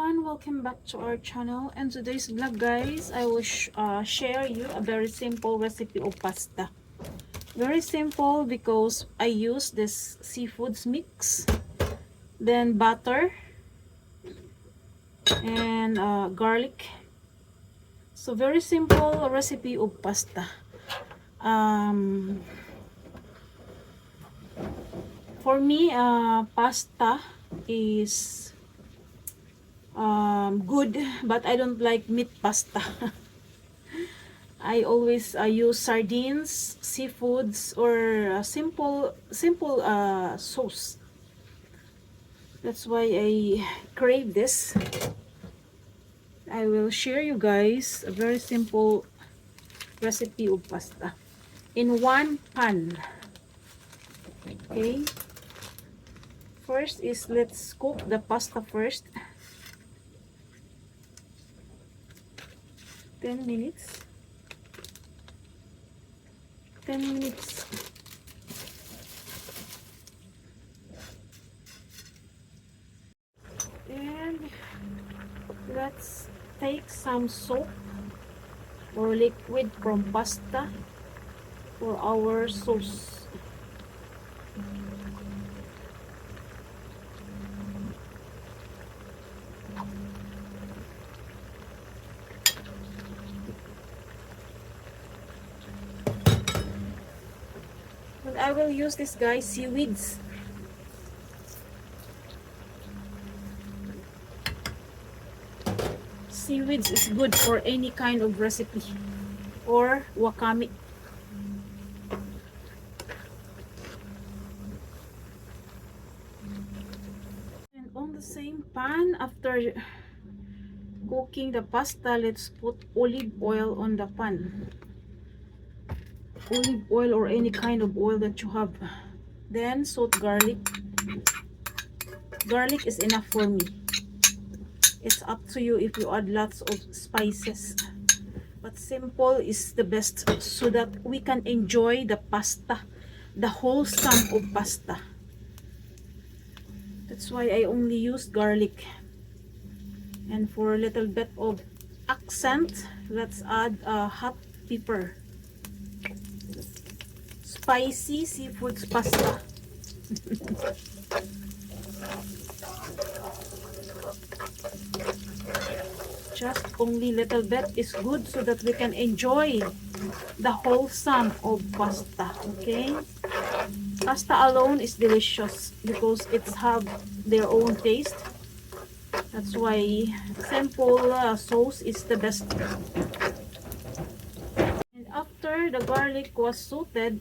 everyone, welcome back to our channel. And today's vlog, guys, I will share you a very simple recipe of pasta. Very simple because I use this seafoods mix, then butter and garlic. So very simple recipe of pasta. For me, pasta is good, but I don't like meat pasta. I always use sardines, seafoods, or simple sauce. That's why I crave this. I will share you guys a very simple recipe of pasta in one pan. Okay. First is let's cook the pasta first. 10 minutes. 10 minutes. And let's take some soap or liquid from pasta for our sauce. And I will use this, guys, seaweeds. Seaweeds is good for any kind of recipe, or wakame. And on the same pan, after cooking the pasta, let's put olive oil on the pan. Olive oil or any kind of oil that you have. Then salt, garlic. Garlic is enough for me. It's up to you if you add lots of spices, but simple is the best so that we can enjoy the pasta, the wholesome of pasta. That's why I only use garlic. And for a little bit of accent, let's add hot pepper. Spicy seafood pasta. Just only little bit is good so that we can enjoy the wholesome of pasta. Okay, pasta alone is delicious because it's have their own taste. That's why simple sauce is the best. And after the garlic was sauteed,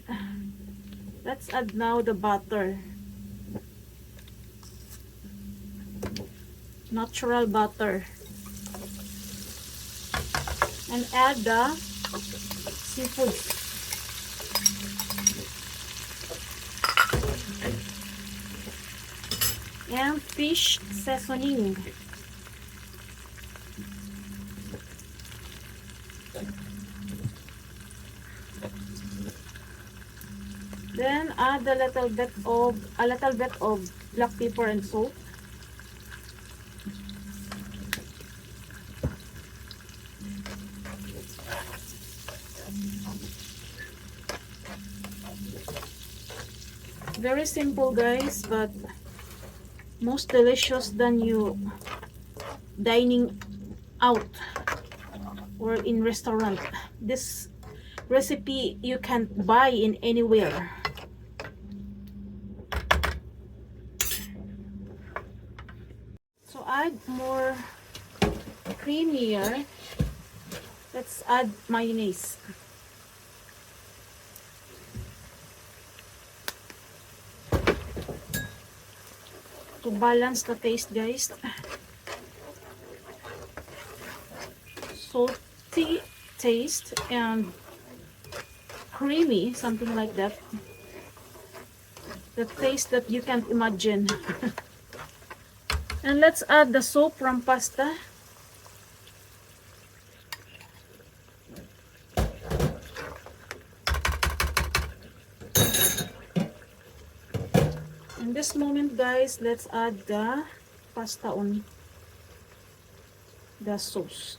let's add now the butter. Natural butter. And add the seafood. And fish seasoning. Then add a little bit of black pepper and salt. Very simple, guys, but most delicious than you dining out or in restaurant. This recipe you can't buy in anywhere. So add more creamier. Let's add mayonnaise. To balance the taste, guys. Salty taste and creamy, something like that. The taste that you can't imagine. And let's add the soup from pasta. In this moment, guys, let's add the pasta on. the sauce.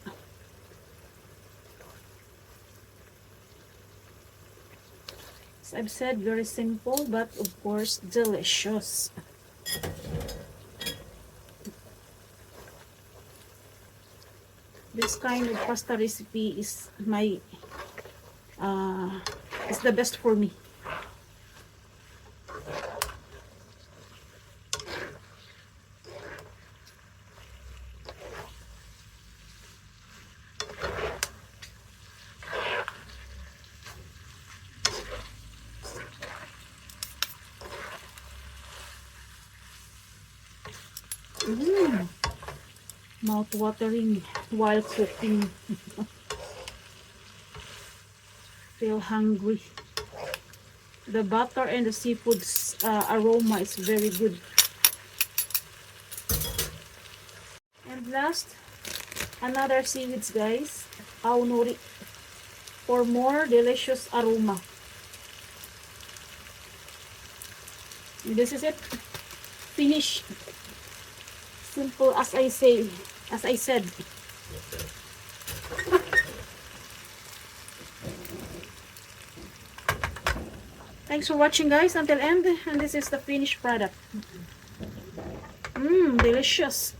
As I've said, very simple, but of course delicious. This kind of pasta recipe is my is the best for me. Mouth-watering while cooking. Feel hungry. The butter and the seafood's aroma is very good. And last, another seaweeds, guys. Aonori. For more delicious aroma. And this is it. Finish. Simple as I say, as I said. Thanks for watching, guys, until end. And this is the finished product. Delicious.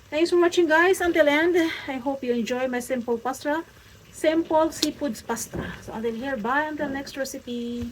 Thanks for watching, guys, until end. I hope you enjoy my simple pasta. Simple seafoods pasta. So until here, bye until next recipe.